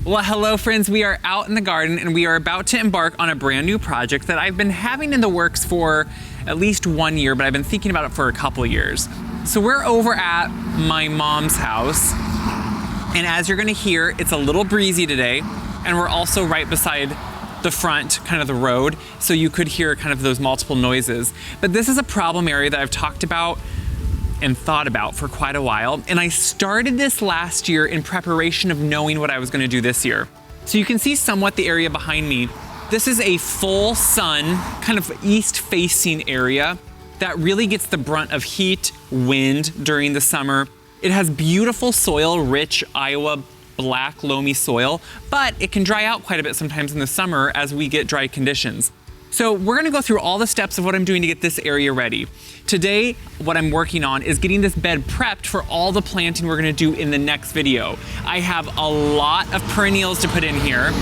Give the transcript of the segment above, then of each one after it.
Well, hello friends, we are out in the garden and we are about to embark on a brand new project that I've been having in the works for at least 1 year, but I've been thinking about it for a couple years. So we're over at my mom's house, and as you're gonna hear, it's a little breezy today, and we're also right beside the front, kind of the road, so you could hear kind of those multiple noises. But this is a problem area that I've talked about and thought about for quite a while. And I started this last year in preparation of knowing what I was gonna do this year. So you can see somewhat the area behind me. This is a full sun, kind of east facing area that really gets the brunt of heat, wind during the summer. It has beautiful soil, rich Iowa black loamy soil, but it can dry out quite a bit sometimes in the summer as we get dry conditions. So we're gonna go through all the steps of what I'm doing to get this area ready. Today, what I'm working on is getting this bed prepped for all the planting we're gonna do in the next video. I have a lot of perennials to put in here,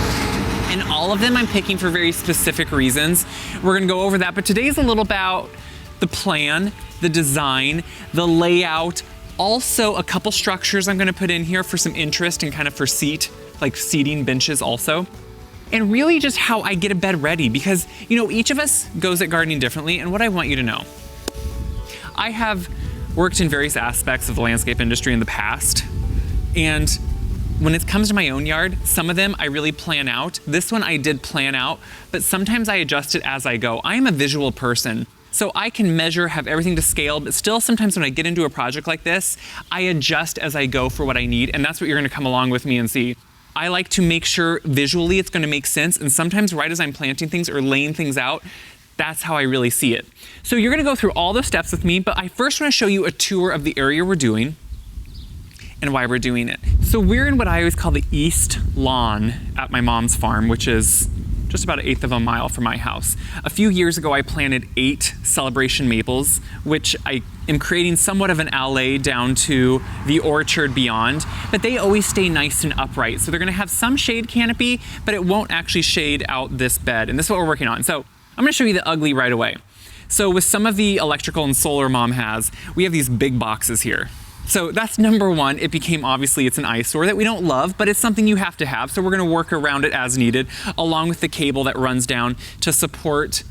and all of them I'm picking for very specific reasons. We're gonna go over that, but today's a little about the plan, the design, the layout, also a couple structures I'm gonna put in here for some interest and kind of for seating benches also. And really just how I get a bed ready, because each of us goes at gardening differently. And what I want you to know, I have worked in various aspects of the landscape industry in the past. And when it comes to my own yard, some of them I really plan out. This one I did plan out, but sometimes I adjust it as I go. I am a visual person, so I can measure, have everything to scale, but still sometimes when I get into a project like this, I adjust as I go for what I need. And that's what you're gonna come along with me and see. I like to make sure visually it's gonna make sense, and sometimes right as I'm planting things or laying things out, that's how I really see it. So you're gonna go through all those steps with me, but I first wanna show you a tour of the area we're doing and why we're doing it. So we're in what I always call the east lawn at my mom's farm, which is just about 1/8 of a mile from my house. A few years ago, I planted 8 celebration maples, which I am creating somewhat of an alley down to the orchard beyond, but they always stay nice and upright. So they're gonna have some shade canopy, but it won't actually shade out this bed. And this is what we're working on. So I'm gonna show you the ugly right away. So with some of the electrical and solar mom has, we have these big boxes here. So that's number one. It became obviously it's an eyesore that we don't love, but it's something you have to have. So we're gonna work around it as needed, along with the cable that runs down to support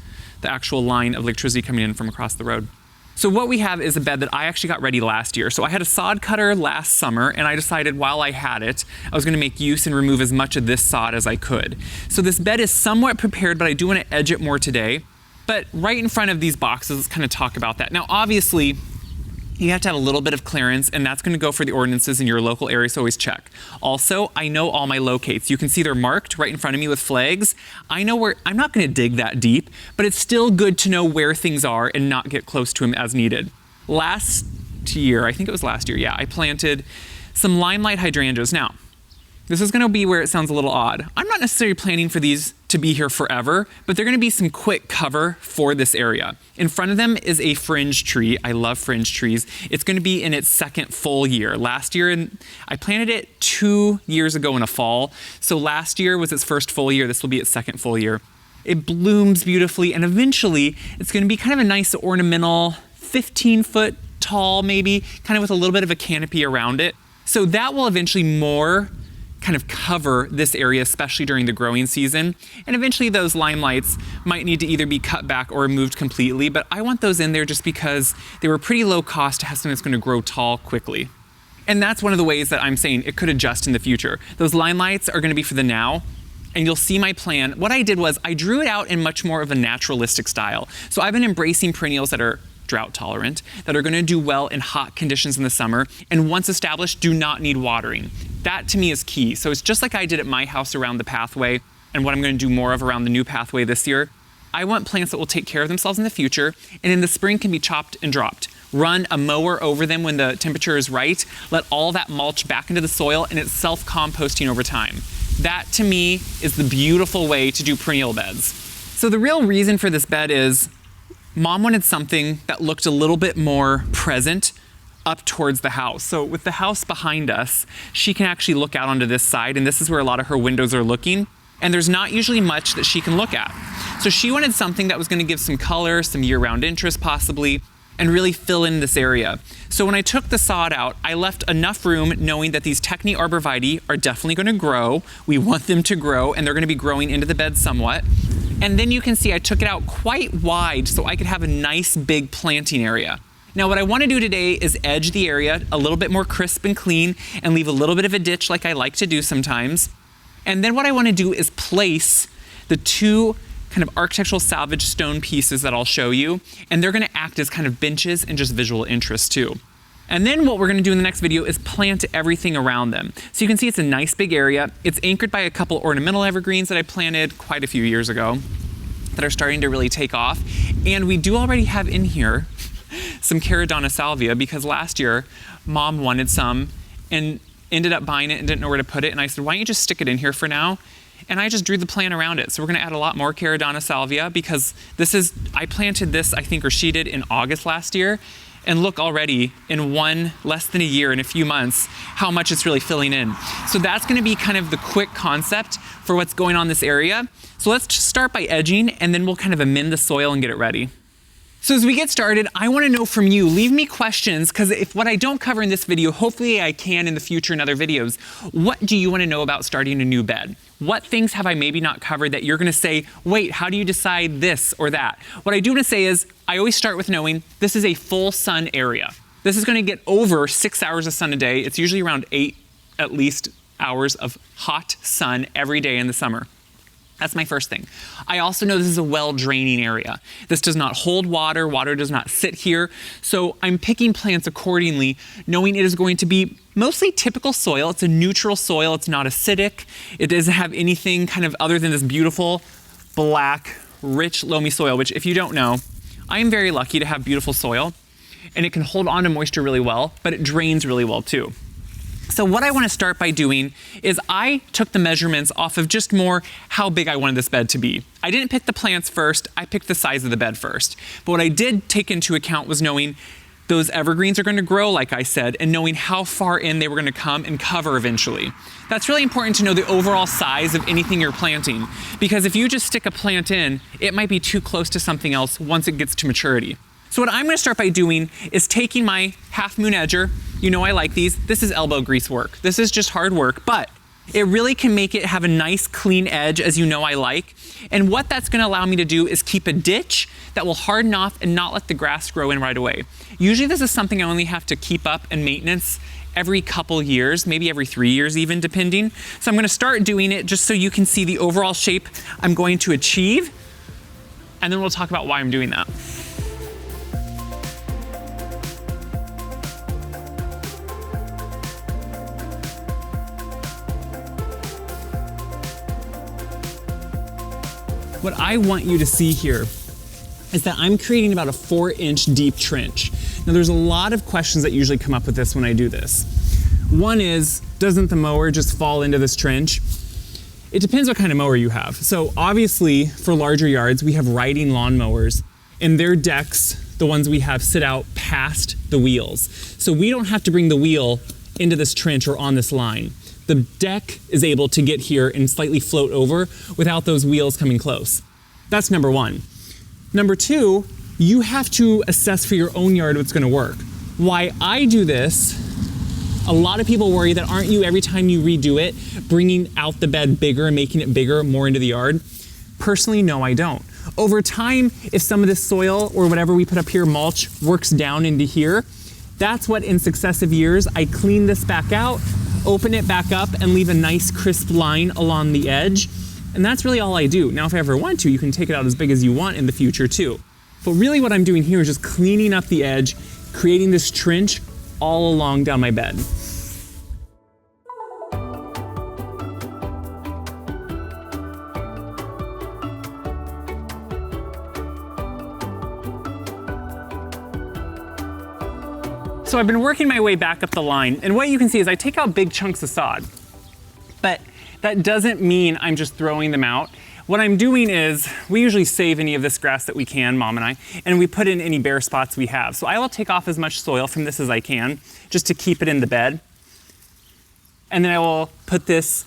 the actual line of electricity coming in from across the road. So what we have is a bed that I actually got ready last year. So I had a sod cutter last summer, and I decided while I had it, I was gonna make use and remove as much of this sod as I could. So this bed is somewhat prepared, but I do wanna edge it more today. But right in front of these boxes, let's kind of talk about that. Now, obviously, you have to have a little bit of clearance, and that's gonna go for the ordinances in your local area, so always check. Also, I know all my locates. You can see they're marked right in front of me with flags. I know where, I'm not gonna dig that deep, but it's still good to know where things are and not get close to them as needed. Last year, I think it was last year, yeah, I planted some limelight hydrangeas. Now, this is gonna be where it sounds a little odd. I'm not necessarily planning for these to be here forever, but they're gonna be some quick cover for this area. In front of them is a fringe tree. I love fringe trees. It's gonna be in its second full year. Last year, I planted it 2 years ago in a fall. So last year was its first full year. This will be its second full year. It blooms beautifully, and eventually it's gonna be kind of a nice ornamental, 15-foot tall maybe, kind of with a little bit of a canopy around it. So that will eventually more kind of cover this area, especially during the growing season. And eventually those limelights might need to either be cut back or removed completely, but I want those in there just because they were pretty low cost to have something that's gonna grow tall quickly. And that's one of the ways that I'm saying it could adjust in the future. Those limelights are gonna be for the now, and you'll see my plan. What I did was I drew it out in much more of a naturalistic style. So I've been embracing perennials that are drought tolerant, that are gonna do well in hot conditions in the summer, and once established, do not need watering. That to me is key. So it's just like I did at my house around the pathway, and what I'm gonna do more of around the new pathway this year. I want plants that will take care of themselves in the future, and in the spring can be chopped and dropped. Run a mower over them when the temperature is right, let all that mulch back into the soil, and it's self-composting over time. That to me is the beautiful way to do perennial beds. So the real reason for this bed is Mom wanted something that looked a little bit more present up towards the house. So with the house behind us, she can actually look out onto this side, and this is where a lot of her windows are looking, and there's not usually much that she can look at. So she wanted something that was gonna give some color, some year-round interest possibly, and really fill in this area. So when I took the sod out, I left enough room knowing that these Techni arborvitae are definitely going to grow. We want them to grow, and they're going to be growing into the bed somewhat. And then you can see I took it out quite wide so I could have a nice big planting area. Now what I want to do today is edge the area a little bit more crisp and clean and leave a little bit of a ditch like I like to do sometimes. And then what I want to do is place the two kind of architectural salvage stone pieces that I'll show you, and they're going to act as kind of benches and just visual interest too. And then what we're going to do in the next video is plant everything around them. So you can see it's a nice big area. It's anchored by a couple ornamental evergreens that I planted quite a few years ago that are starting to really take off. And we do already have in here some Caradonna salvia because last year Mom wanted some and ended up buying it and didn't know where to put it. And I said, why don't you just stick it in here for now? And I just drew the plan around it. So we're gonna add a lot more Caradonna salvia because I planted this, I think, or she did in August last year. And look already in less than a year, in a few months, how much it's really filling in. So that's gonna be kind of the quick concept for what's going on in this area. So let's just start by edging and then we'll kind of amend the soil and get it ready. So as we get started, I want to know from you, leave me questions, because if what I don't cover in this video, hopefully I can in the future in other videos. What do you want to know about starting a new bed? What things have I maybe not covered that you're going to say, wait, how do you decide this or that? What I do want to say is, I always start with knowing this is a full sun area. This is going to get over 6 hours of sun a day. It's usually around 8 at least hours of hot sun every day in the summer. That's my first thing. I also know this is a well-draining area. This does not hold water. Water does not sit here. So I'm picking plants accordingly, knowing it is going to be mostly typical soil. It's a neutral soil. It's not acidic. It doesn't have anything kind of other than this beautiful, black, rich, loamy soil, which if you don't know, I am very lucky to have beautiful soil, and it can hold on to moisture really well, but it drains really well too. So what I want to start by doing is I took the measurements off of just more how big I wanted this bed to be. I didn't pick the plants first, I picked the size of the bed first. But what I did take into account was knowing those evergreens are going to grow, like I said, and knowing how far in they were going to come and cover eventually. That's really important to know the overall size of anything you're planting, because if you just stick a plant in, it might be too close to something else once it gets to maturity. So what I'm going to start by doing is taking my half moon edger. You know I like these. This is elbow grease work. This is just hard work, but it really can make it have a nice clean edge, as you know I like. And what that's going to allow me to do is keep a ditch that will harden off and not let the grass grow in right away. Usually this is something I only have to keep up and maintenance every couple years, maybe every 3 years even, depending. So I'm going to start doing it just so you can see the overall shape I'm going to achieve. And then we'll talk about why I'm doing that. What I want you to see here is that I'm creating about a 4-inch deep trench. Now there's a lot of questions that usually come up with this when I do this. One is, doesn't the mower just fall into this trench? It depends what kind of mower you have. So obviously for larger yards, we have riding lawn mowers, and their decks, the ones we have, sit out past the wheels. So we don't have to bring the wheel into this trench or on this line. The deck is able to get here and slightly float over without those wheels coming close. That's number one. Number two, you have to assess for your own yard what's going to work. Why I do this, a lot of people worry that aren't you, every time you redo it, bringing out the bed bigger and making it bigger more into the yard? Personally, no, I don't. Over time, if some of this soil or whatever we put up here, mulch, works down into here, that's what in successive years, I clean this back out, open it back up, and leave a nice crisp line along the edge. And that's really all I do. Now, if I ever want to, you can take it out as big as you want in the future too. But really what I'm doing here is just cleaning up the edge, creating this trench all along down my bed. So I've been working my way back up the line, and what you can see is I take out big chunks of sod, but that doesn't mean I'm just throwing them out. What I'm doing is, we usually save any of this grass that we can, Mom and I, and we put in any bare spots we have. So I will take off as much soil from this as I can, just to keep it in the bed. And then I will put this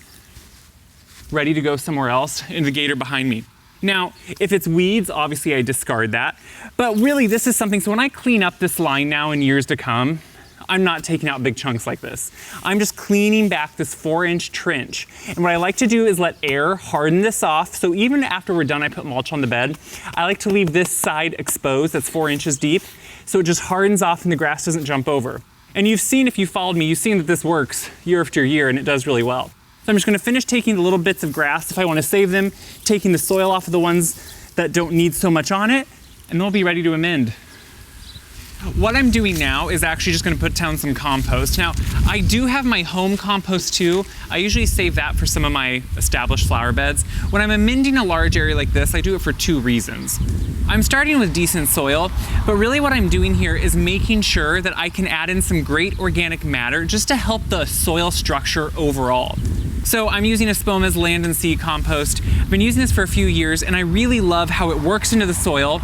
ready to go somewhere else in the gator behind me. Now, if it's weeds, obviously I discard that. But really, this is something, so when I clean up this line now in years to come, I'm not taking out big chunks like this. I'm just cleaning back this 4-inch trench. And what I like to do is let air harden this off. So even after we're done, I put mulch on the bed. I like to leave this side exposed, that's 4 inches deep, so it just hardens off and the grass doesn't jump over. And you've seen, if you followed me, you've seen that this works year after year and it does really well. So I'm just gonna finish taking the little bits of grass if I wanna save them, taking the soil off of the ones that don't need so much on it, and they'll be ready to amend. What I'm doing now is actually just gonna put down some compost. Now, I do have my home compost too. I usually save that for some of my established flower beds. When I'm amending a large area like this, I do it for 2 reasons. I'm starting with decent soil, but really what I'm doing here is making sure that I can add in some great organic matter just to help the soil structure overall. So I'm using Espoma's Land and Sea compost. I've been using this for a few years and I really love how it works into the soil.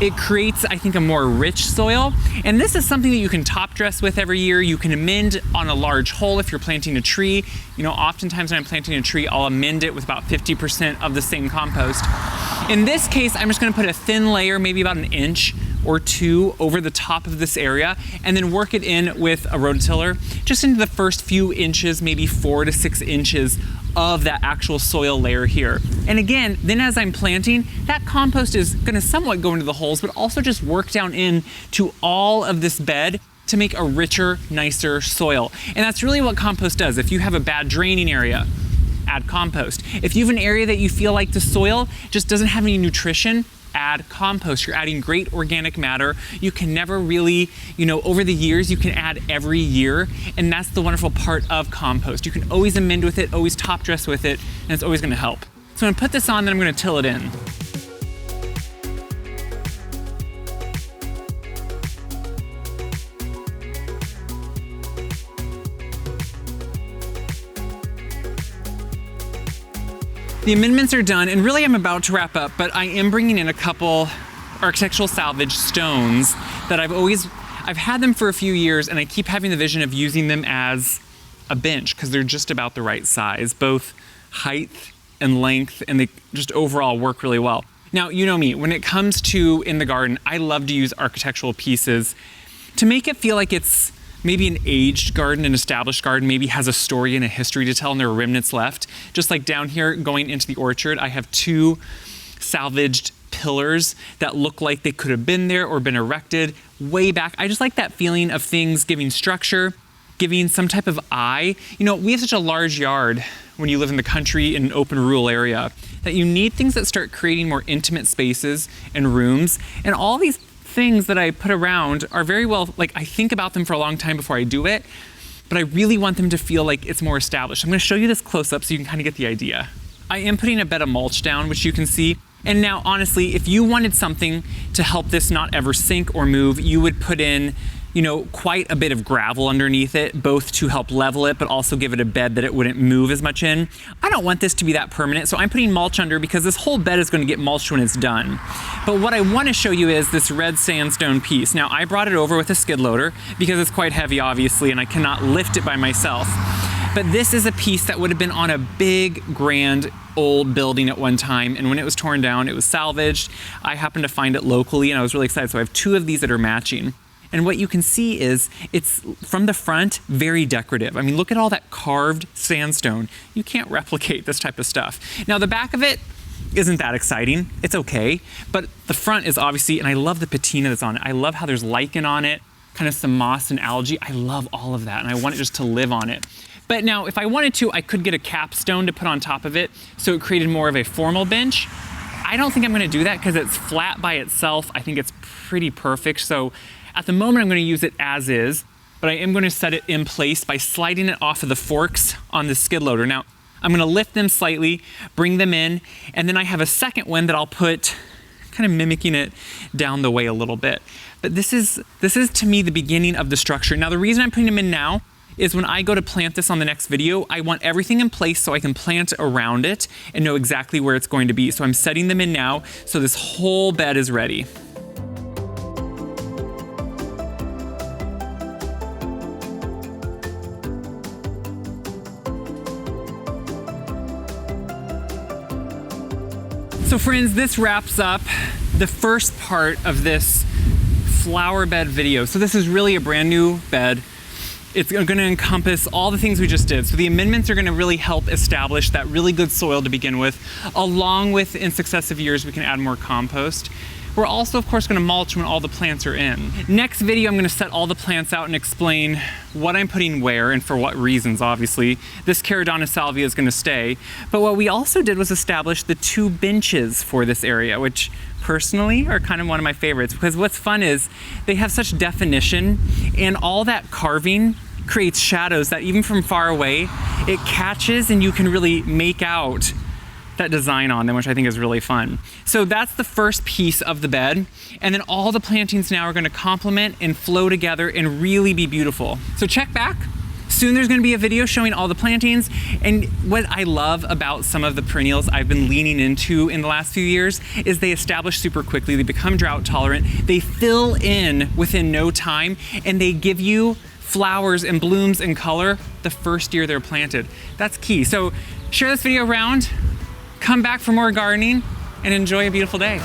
It creates, I think, a more rich soil. And this is something that you can top dress with every year. You can amend on a large hole if you're planting a tree. You know, oftentimes when I'm planting a tree, I'll amend it with about 50% of the same compost. In this case, I'm just gonna put a thin layer, maybe about 1 inch or 2 over the top of this area, and then work it in with a rototiller, just into the first few inches, maybe 4 to 6 inches of that actual soil layer here. And again, then as I'm planting, that compost is gonna somewhat go into the holes, but also just work down in to all of this bed to make a richer, nicer soil. And that's really what compost does. If you have a bad draining area, add compost. If you have an area that you feel like the soil just doesn't have any nutrition, add compost. You're adding great organic matter. You can never really, over the years, you can add every year, and that's the wonderful part of compost. You can always amend with it, always top dress with it, and it's always gonna help. So I'm gonna put this on, then I'm gonna till it in. The amendments are done, and really I'm about to wrap up, but I am bringing in a couple architectural salvage stones that I've had them for a few years, and I keep having the vision of using them as a bench because they're just about the right size, both height and length, and they just overall work really well. Now, you know me, when it comes to in the garden, I love to use architectural pieces to make it feel like it's maybe an aged garden, an established garden, maybe has a story and a history to tell and there are remnants left. Just like down here going into the orchard, I have 2 salvaged pillars that look like they could have been there or been erected way back. I just like that feeling of things giving structure, giving some type of eye. We have such a large yard when you live in the country in an open rural area that you need things that start creating more intimate spaces and rooms. And all these things that I put around are very well, I think about them for a long time before I do it, but I really want them to feel like it's more established. I'm gonna show you this close up so you can kind of get the idea. I am putting a bed of mulch down, which you can see. And now, honestly, if you wanted something to help this not ever sink or move, you would put in, quite a bit of gravel underneath it, both to help level it, but also give it a bed that it wouldn't move as much in. I don't want this to be that permanent, so I'm putting mulch under because this whole bed is gonna get mulched when it's done. But what I wanna show you is this red sandstone piece. Now, I brought it over with a skid loader because it's quite heavy, obviously, and I cannot lift it by myself. But this is a piece that would have been on a big, grand, old building at one time, and when it was torn down, it was salvaged. I happened to find it locally, and I was really excited, so I have 2 of these that are matching. And what you can see is it's, from the front, very decorative. I mean, look at all that carved sandstone. You can't replicate this type of stuff. Now, the back of it isn't that exciting. It's okay, but the front is obviously, and I love the patina that's on it. I love how there's lichen on it, kind of some moss and algae. I love all of that, and I want it just to live on it. But now, if I wanted to, I could get a capstone to put on top of it, so it created more of a formal bench. I don't think I'm gonna do that because it's flat by itself. I think it's pretty perfect. So at the moment, I'm gonna use it as is, but I am gonna set it in place by sliding it off of the forks on the skid loader. Now, I'm gonna lift them slightly, bring them in, and then I have a second one that I'll put, kind of mimicking it down the way a little bit. But this is to me the beginning of the structure. Now, the reason I'm putting them in now is when I go to plant this on the next video, I want everything in place so I can plant around it and know exactly where it's going to be. So I'm setting them in now so this whole bed is ready. So friends, this wraps up the first part of this flower bed video. So this is really a brand new bed. It's going to encompass all the things we just did. So the amendments are going to really help establish that really good soil to begin with, along with in successive years we can add more compost. We're also, of course, going to mulch when all the plants are in. Next video, I'm going to set all the plants out and explain what I'm putting where and for what reasons, obviously. This Caradonna salvia is going to stay. But what we also did was establish the 2 benches for this area, which personally are kind of one of my favorites, because what's fun is they have such definition, and all that carving creates shadows that even from far away, it catches and you can really make out that design on them, which I think is really fun. So that's the first piece of the bed. And then all the plantings now are going to complement and flow together and really be beautiful. So check back. Soon there's going to be a video showing all the plantings. And what I love about some of the perennials I've been leaning into in the last few years is they establish super quickly. They become drought tolerant. They fill in within no time, and they give you flowers and blooms and color the first year they're planted. That's key. So share this video around. Come back for more gardening and enjoy a beautiful day.